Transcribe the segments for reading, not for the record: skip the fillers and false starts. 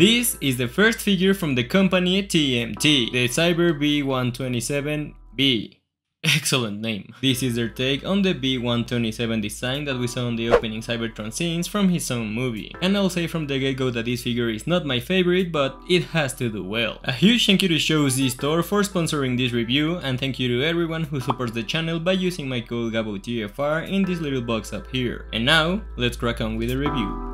This is the first figure from the company TMT, the Cyber B127 Bee. Excellent name. This is their take on the B127 design that we saw on the opening Cybertron scenes from his own movie. And I'll say from the get-go that this figure is not my favorite, but it has to do well. A huge thank you to Shows Z Store for sponsoring this review, and thank you to everyone who supports the channel by using my code GABOTFR in this little box up here. And now, let's crack on with the review.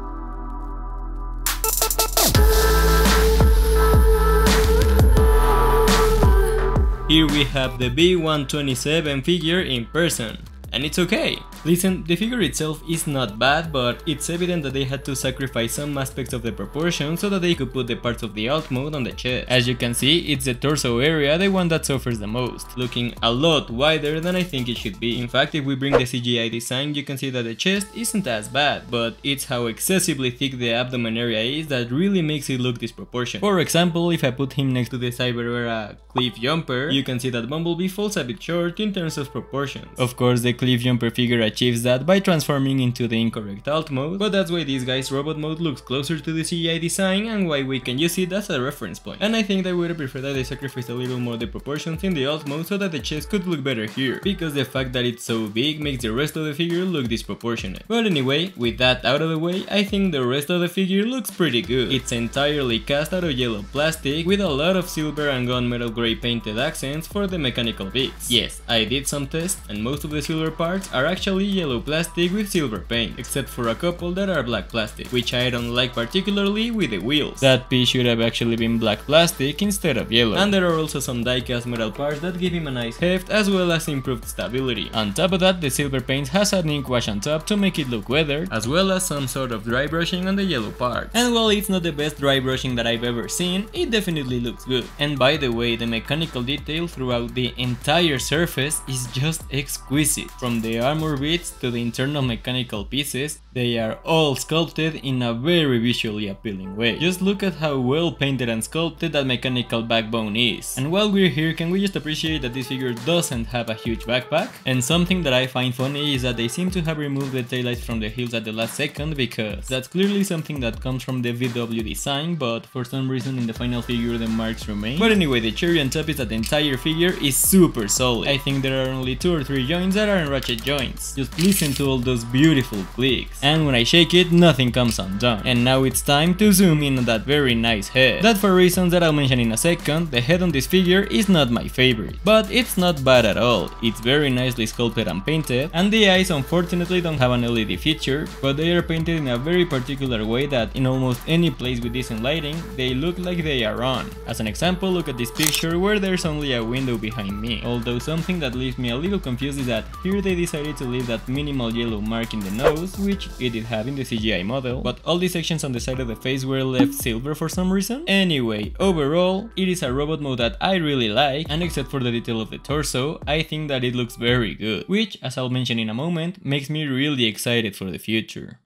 Here we have the B127 figure in person. And it's okay. Listen, the figure itself is not bad, but it's evident that they had to sacrifice some aspects of the proportion so that they could put the parts of the alt mode on the chest. As you can see, it's the torso area, the one that suffers the most, looking a lot wider than I think it should be. In fact, if we bring the CGI design, you can see that the chest isn't as bad, but it's how excessively thick the abdomen area is that really makes it look disproportionate. For example, if I put him next to the Cyber era cliff jumper, you can see that Bumblebee falls a bit short in terms of proportions. Of course, the cliff jumper figure achieves that by transforming into the incorrect alt mode, but that's why this guy's robot mode looks closer to the CGI design and why we can use it as a reference point. And I think I would have preferred that they sacrificed a little more the proportions in the alt mode so that the chest could look better here, because the fact that it's so big makes the rest of the figure look disproportionate. But anyway, with that out of the way, I think the rest of the figure looks pretty good. It's entirely cast out of yellow plastic with a lot of silver and gunmetal grey painted accents for the mechanical bits. Yes, I did some tests and most of the silver parts are actually yellow plastic with silver paint, except for a couple that are black plastic, which I don't like particularly with the wheels. That piece should have actually been black plastic instead of yellow. And there are also some die-cast metal parts that give him a nice heft as well as improved stability. On top of that, the silver paint has an ink wash on top to make it look weathered, as well as some sort of dry brushing on the yellow part. And while it's not the best dry brushing that I've ever seen, it definitely looks good. And by the way, the mechanical detail throughout the entire surface is just exquisite. From the armor bits to the internal mechanical pieces, they are all sculpted in a very visually appealing way. Just look at how well painted and sculpted that mechanical backbone is. And while we're here, can we just appreciate that this figure doesn't have a huge backpack? And something that I find funny is that they seem to have removed the taillights from the heels at the last second, because that's clearly something that comes from the VW design, but for some reason in the final figure the marks remain. But anyway, the cherry on top is that the entire figure is super solid. I think there are only 2 or 3 joints that aren't ratchet joints. Just listen to all those beautiful clicks. And when I shake it, nothing comes undone. And now it's time to zoom in on that very nice head. That for reasons that I'll mention in a second, the head on this figure is not my favorite. But it's not bad at all. It's very nicely sculpted and painted, and the eyes unfortunately don't have an LED feature, but they are painted in a very particular way that in almost any place with decent lighting, they look like they are on. As an example, look at this picture where there's only a window behind me. Although something that leaves me a little confused is that here they decided to leave that minimal yellow mark in the nose, which it did have in the CGI model, but all the sections on the side of the face were left silver for some reason. Anyway, overall, it is a robot mode that I really like, and except for the detail of the torso, I think that it looks very good, which, as I'll mention in a moment, makes me really excited for the future.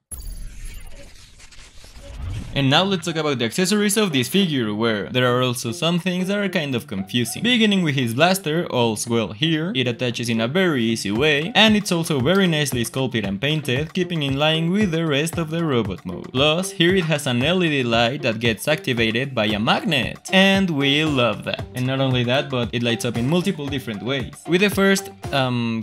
And now let's talk about the accessories of this figure, where there are also some things that are kind of confusing. Beginning with his blaster, all's well here, it attaches in a very easy way, and it's also very nicely sculpted and painted, keeping in line with the rest of the robot mode. Plus, here it has an LED light that gets activated by a magnet, and we love that. And not only that, but it lights up in multiple different ways. With the first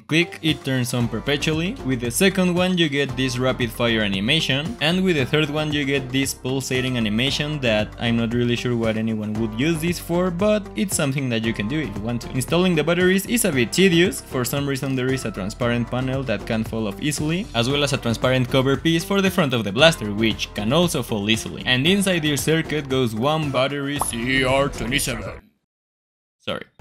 click, it turns on perpetually, with the second one you get this rapid fire animation, and with the third one you get this pulsating animation that I'm not really sure what anyone would use this for, but it's something that you can do if you want to. Installing the batteries is a bit tedious. For some reason there is a transparent panel that can fall off easily, as well as a transparent cover piece for the front of the blaster, which can also fall easily. And inside this circuit goes one battery CR27.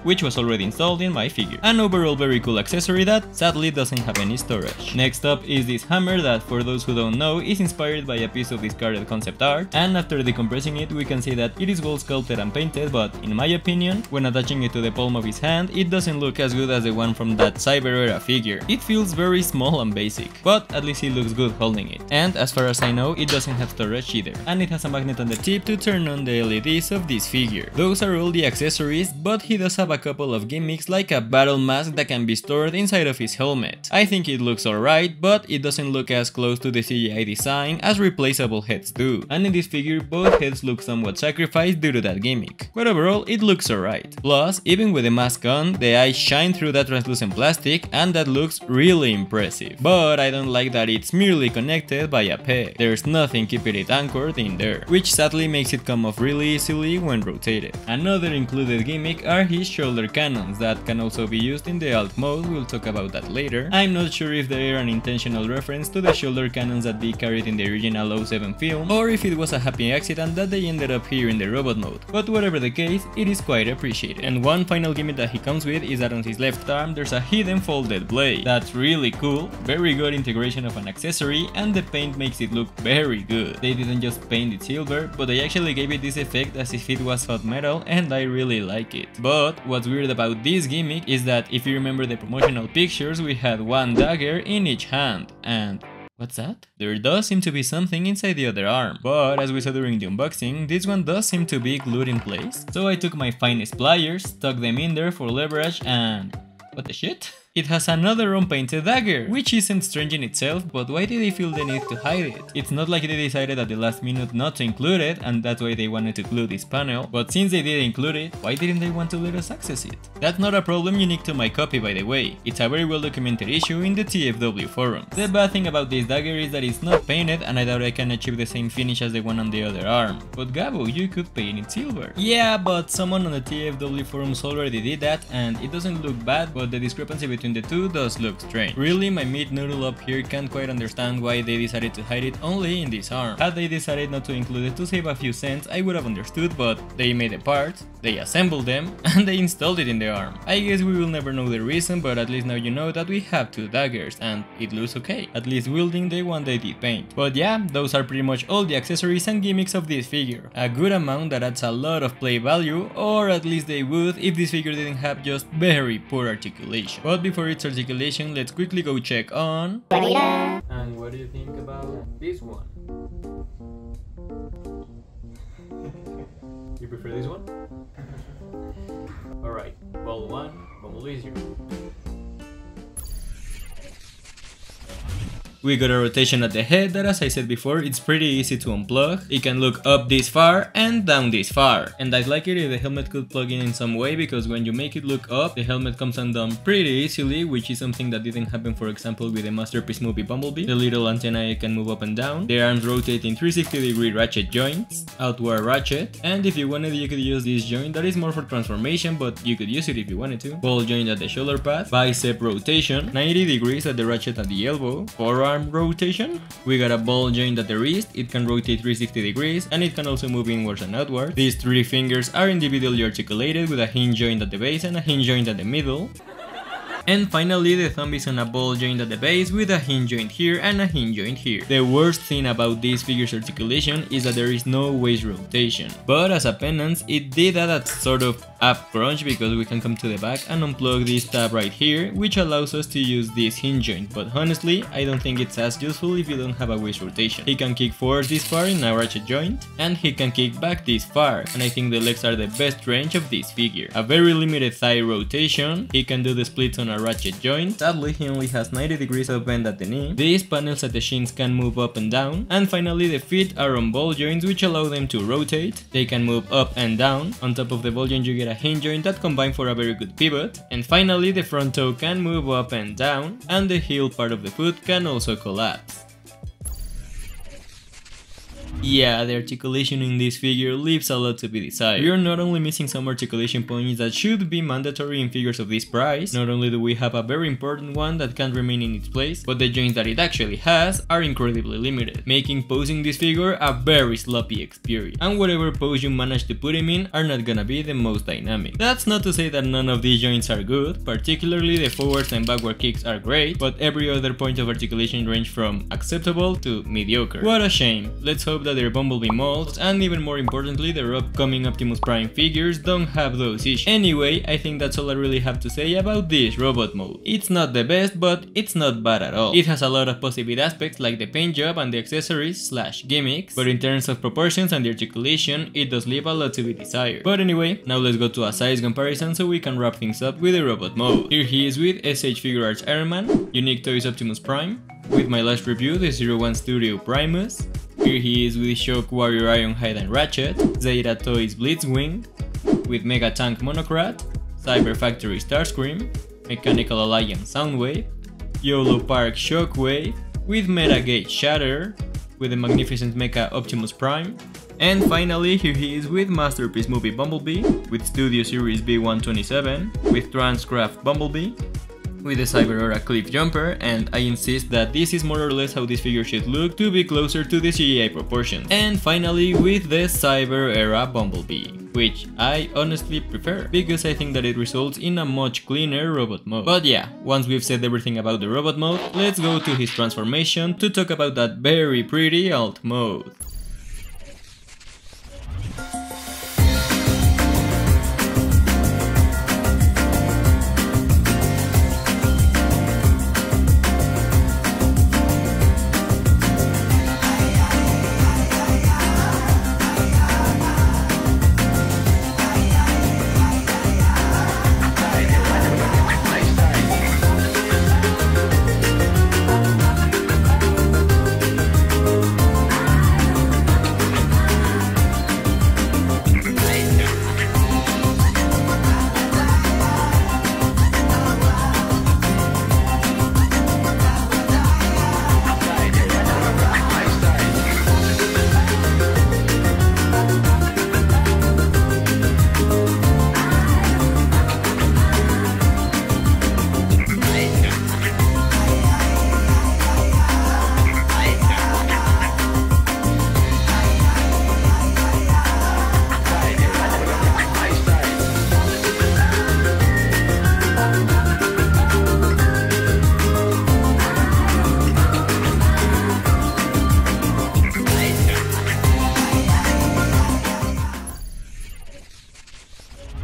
Which was already installed in my figure. An overall very cool accessory that sadly doesn't have any storage. Next up is this hammer that, for those who don't know, is inspired by a piece of discarded concept art, and after decompressing it we can see that it is well sculpted and painted, but in my opinion, when attaching it to the palm of his hand, it doesn't look as good as the one from that Cyber era figure. It feels very small and basic, but at least he looks good holding it. And as far as I know, it doesn't have storage either, and it has a magnet on the tip to turn on the LEDs of this figure. Those are all the accessories, but he does have a couple of gimmicks like a battle mask that can be stored inside of his helmet. I think it looks alright, but it doesn't look as close to the CGI design as replaceable heads do, and in this figure both heads look somewhat sacrificed due to that gimmick. But overall it looks alright. Plus, even with the mask on, the eyes shine through that translucent plastic and that looks really impressive. But I don't like that it's merely connected by a peg. There's nothing keeping it anchored in there, which sadly makes it come off really easily when rotated. Another included gimmick are his shoulder cannons that can also be used in the alt mode, we'll talk about that later. I'm not sure if they are an intentional reference to the shoulder cannons that Bee carried in the original 07 film, or if it was a happy accident that they ended up here in the robot mode, but whatever the case, it is quite appreciated. And one final gimmick that he comes with is that on his left arm there's a hidden folded blade. That's really cool, very good integration of an accessory, and the paint makes it look very good. They didn't just paint it silver, but they actually gave it this effect as if it was hot metal, and I really like it. But what's weird about this gimmick is that if you remember the promotional pictures, we had one dagger in each hand, and what's that? There does seem to be something inside the other arm, but as we saw during the unboxing, this one does seem to be glued in place. So I took my finest pliers, stuck them in there for leverage, and what the shit? It has another unpainted dagger, which isn't strange in itself, but why did they feel the need to hide it? It's not like they decided at the last minute not to include it, and that's why they wanted to glue this panel, but since they did include it, why didn't they want to let us access it? That's not a problem unique to my copy, by the way. It's a very well documented issue in the TFW forums. The bad thing about this dagger is that it's not painted, and I doubt I can achieve the same finish as the one on the other arm. But Gabo, you could paint it silver. Yeah, but someone on the TFW forums already did that, and it doesn't look bad, but the discrepancy between the two does look strange. Really, my meat noodle up here can't quite understand why they decided to hide it only in this arm. Had they decided not to include it to save a few cents, I would have understood, but they made the parts, they assembled them, and they installed it in the arm. I guess we will never know the reason, but at least now you know that we have two daggers, and it looks okay, at least wielding the one they did paint. But yeah, those are pretty much all the accessories and gimmicks of this figure. A good amount that adds a lot of play value, or at least they would if this figure didn't have just very poor articulation. But before its articulation, let's quickly go check on... And what do you think about this one? You prefer this one? Alright, ball 1, Bumblebee 0. We got a rotation at the head that, as I said before, it's pretty easy to unplug. It can look up this far and down this far. And I'd like it if the helmet could plug in some way, because when you make it look up, the helmet comes undone pretty easily, which is something that didn't happen, for example, with the masterpiece movie Bumblebee. The little antennae can move up and down. The arms rotate in 360-degree ratchet joints, outward ratchet, and if you wanted, you could use this joint that is more for transformation, but you could use it if you wanted to. Ball joint at the shoulder pad, bicep rotation, 90 degrees at the ratchet at the elbow, forearm rotation. We got a ball joint at the wrist, it can rotate 360 degrees and it can also move inwards and outwards. These three fingers are individually articulated with a hinge joint at the base and a hinge joint at the middle. And finally, the thumb is on a ball joint at the base with a hinge joint here and a hinge joint here. The worst thing about this figure's articulation is that there is no waist rotation. But as a penance, it did add a sort of up crunch, because we can come to the back and unplug this tab right here, which allows us to use this hinge joint. But honestly, I don't think it's as useful if you don't have a waist rotation. He can kick forward this far in a ratchet joint, and he can kick back this far, and I think the legs are the best range of this figure. A very limited thigh rotation, he can do the splits on a ratchet joint. Sadly, he only has 90 degrees of bend at the knee. These panels at the shins can move up and down, and finally the feet are on ball joints, which allow them to rotate. They can move up and down. On top of the ball joint you get a hinge joint that combine for a very good pivot. And finally the front toe can move up and down, and the heel part of the foot can also collapse. Yeah, the articulation in this figure leaves a lot to be desired. We are not only missing some articulation points that should be mandatory in figures of this price, not only do we have a very important one that can't remain in its place, but the joints that it actually has are incredibly limited, making posing this figure a very sloppy experience. And whatever pose you manage to put him in are not gonna be the most dynamic. That's not to say that none of these joints are good, particularly the forwards and backward kicks are great, but every other point of articulation range from acceptable to mediocre. What a shame. Let's hope that their Bumblebee molds, and even more importantly their upcoming Optimus Prime figures, don't have those issues. Anyway, I think that's all I really have to say about this robot mode. It's not the best, but it's not bad at all. It has a lot of positive aspects like the paint job and the accessories / gimmicks, but in terms of proportions and the articulation, it does leave a lot to be desired. But anyway, now let's go to a size comparison so we can wrap things up with the robot mode. Here he is with SH Figure Arts Iron Man, Unique Toys Optimus Prime, with my last review, the 01 Studio Primus. Here he is with Shock Warrior Ironhide and Ratchet, Zeta Toys Blitzwing, with Mega Tank Monocrat, Cyber Factory Starscream, Mechanical Alliance Soundwave, YOLO Park Shockwave, with Metagate Shatter, with the magnificent Mecha Optimus Prime, and finally here he is with Masterpiece Movie Bumblebee, with Studio Series B127, with Transcraft Bumblebee, with the Cyber Aura Cliff Jumper, and I insist that this is more or less how this figure should look to be closer to the CGI proportions. And finally with the Cyber Era Bumblebee, which I honestly prefer, because I think that it results in a much cleaner robot mode. But yeah, once we've said everything about the robot mode, let's go to his transformation to talk about that very pretty alt mode.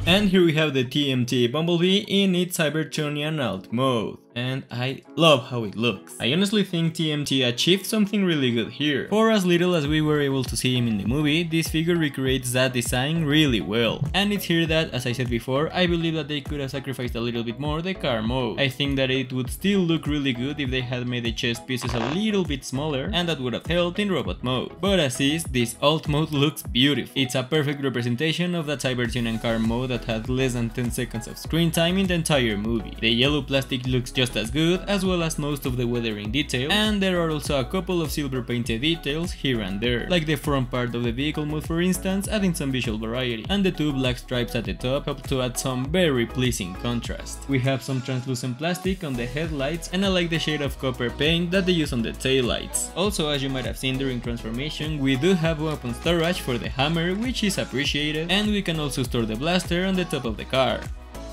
And here we have the TMT Bumblebee in its Cybertronian alt mode, and I love how it looks. I honestly think TMT achieved something really good here. For as little as we were able to see him in the movie, this figure recreates that design really well. And it's here that, as I said before, I believe that they could have sacrificed a little bit more the car mode. I think that it would still look really good if they had made the chest pieces a little bit smaller, and that would have helped in robot mode. But as is, this alt mode looks beautiful. It's a perfect representation of that Cybertronian car mode that had less than 10 seconds of screen time in the entire movie. The yellow plastic looks just as good, as well as most of the weathering detail, and there are also a couple of silver painted details here and there, like the front part of the vehicle mode for instance, adding some visual variety, and the two black stripes at the top help to add some very pleasing contrast. We have some translucent plastic on the headlights, and I like the shade of copper paint that they use on the taillights. Also, as you might have seen during transformation, we do have weapon storage for the hammer, which is appreciated, and we can also store the blaster on the top of the car,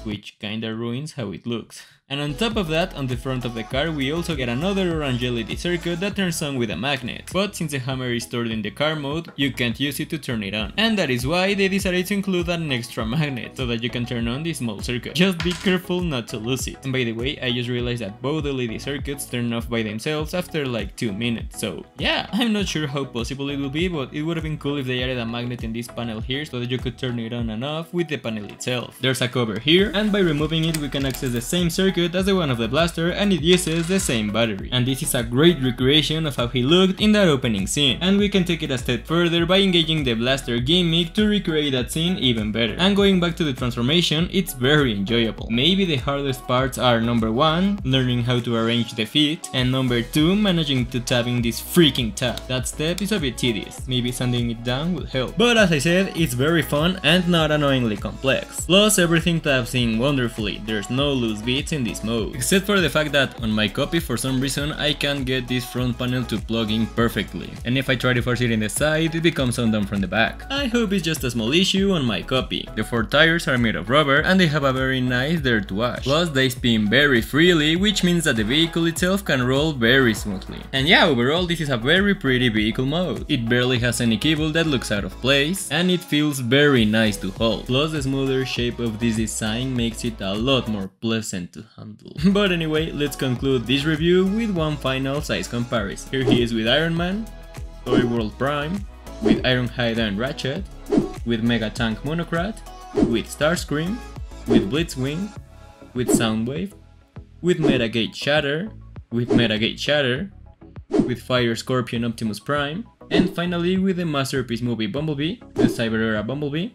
which kinda ruins how it looks. And on top of that, on the front of the car we also get another orange LED circuit that turns on with a magnet, but since the hammer is stored in the car mode, you can't use it to turn it on. And that is why they decided to include an extra magnet, so that you can turn on this small circuit. Just be careful not to lose it. And by the way, I just realized that both LED circuits turn off by themselves after like 2 minutes, so yeah, I'm not sure how possible it will be, but it would have been cool if they added a magnet in this panel here so that you could turn it on and off with the panel itself. There's a cover here, and by removing it we can access the same circuit as the one of the blaster, and it uses the same battery. And this is a great recreation of how he looked in that opening scene, and we can take it a step further by engaging the blaster gimmick to recreate that scene even better. And going back to the transformation, it's very enjoyable. Maybe the hardest parts are number 1, learning how to arrange the feet, and number 2, managing to tap in this freaking tap. That step is a bit tedious, maybe sanding it down would help. But as I said, it's very fun and not annoyingly complex. Plus everything taps in wonderfully, there's no loose beats in this this mode. Except for the fact that on my copy for some reason I can't get this front panel to plug in perfectly, and if I try to force it in the side it becomes undone from the back. I hope it's just a small issue on my copy. The 4 tires are made of rubber and they have a very nice dirt wash, plus they spin very freely, which means that the vehicle itself can roll very smoothly. And yeah, overall this is a very pretty vehicle mode. It barely has any cable that looks out of place, and it feels very nice to hold. Plus the smoother shape of this design makes it a lot more pleasant to handle. But anyway, let's conclude this review with one final size comparison. Here he is with Iron Man, Toy World Prime, with Ironhide and Ratchet, with Mega Tank Monocrat, with Starscream, with Blitzwing, with Soundwave, with Metagate Shatter, with Fire Scorpion Optimus Prime, and finally with the masterpiece movie Bumblebee, the Cyber Era Bumblebee,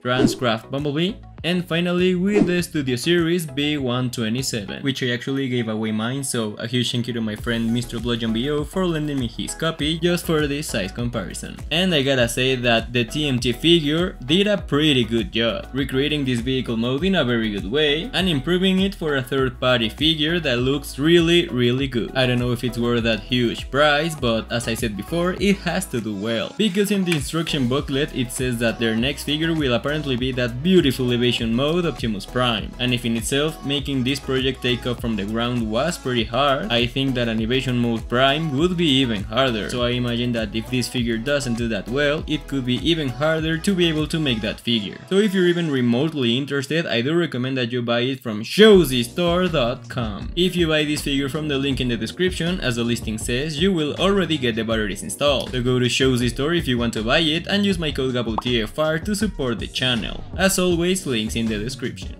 Transcraft Bumblebee, and finally with the Studio Series B127, which I actually gave away mine, so a huge thank you to my friend Mr. BO for lending me his copy just for this size comparison. And I gotta say that the TMT figure did a pretty good job, recreating this vehicle mode in a very good way and improving it for a third-party figure that looks really good. I don't know if it's worth that huge price, but as I said before, it has to do well, because in the instruction booklet it says that their next figure will apparently be that beautiful evasion mode Optimus Prime, and if in itself making this project take off from the ground was pretty hard, I think that an evasion mode Prime would be even harder. So I imagine that if this figure doesn't do that well, it could be even harder to be able to make that figure. So if you're even remotely interested, I do recommend that you buy it from showzstore.com. If you buy this figure from the link in the description, as the listing says, you will already get the batteries installed. So go to Showzy Store if you want to buy it and use my code GABOTFR to support the channel. As always, links in the description.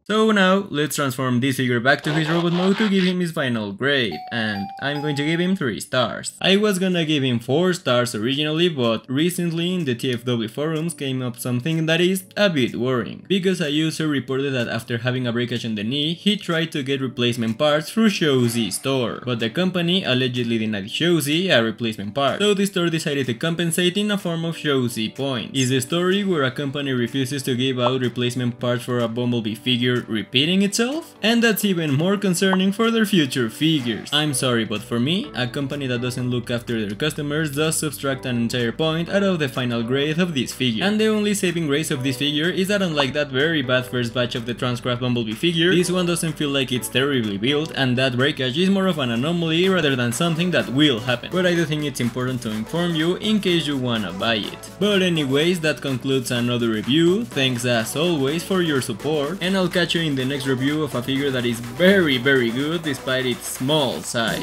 So now, let's transform this figure back to his robot mode to give him his final grade, and I'm going to give him 3 stars. I was gonna give him 4 stars originally, but recently in the TFW forums came up something that is a bit worrying, because a user reported that after having a breakage on the knee, he tried to get replacement parts through Showzy Store, but the company allegedly denied Showzy a replacement part, so the store decided to compensate in a form of Showzy points. Is the story where a company refuses to give out replacement parts for a Bumblebee figure repeating itself? And that's even more concerning for their future figures. I'm sorry, but for me, a company that doesn't look after their customers does subtract an entire point out of the final grade of this figure. And the only saving grace of this figure is that unlike that very bad first batch of the Transcraft Bumblebee figure, this one doesn't feel like it's terribly built, and that breakage is more of an anomaly rather than something that will happen. But I do think it's important to inform you in case you wanna buy it. But anyways, that concludes another review. Thanks as always for your support, and I'll catch you in the next review of a figure that is very good despite its small size.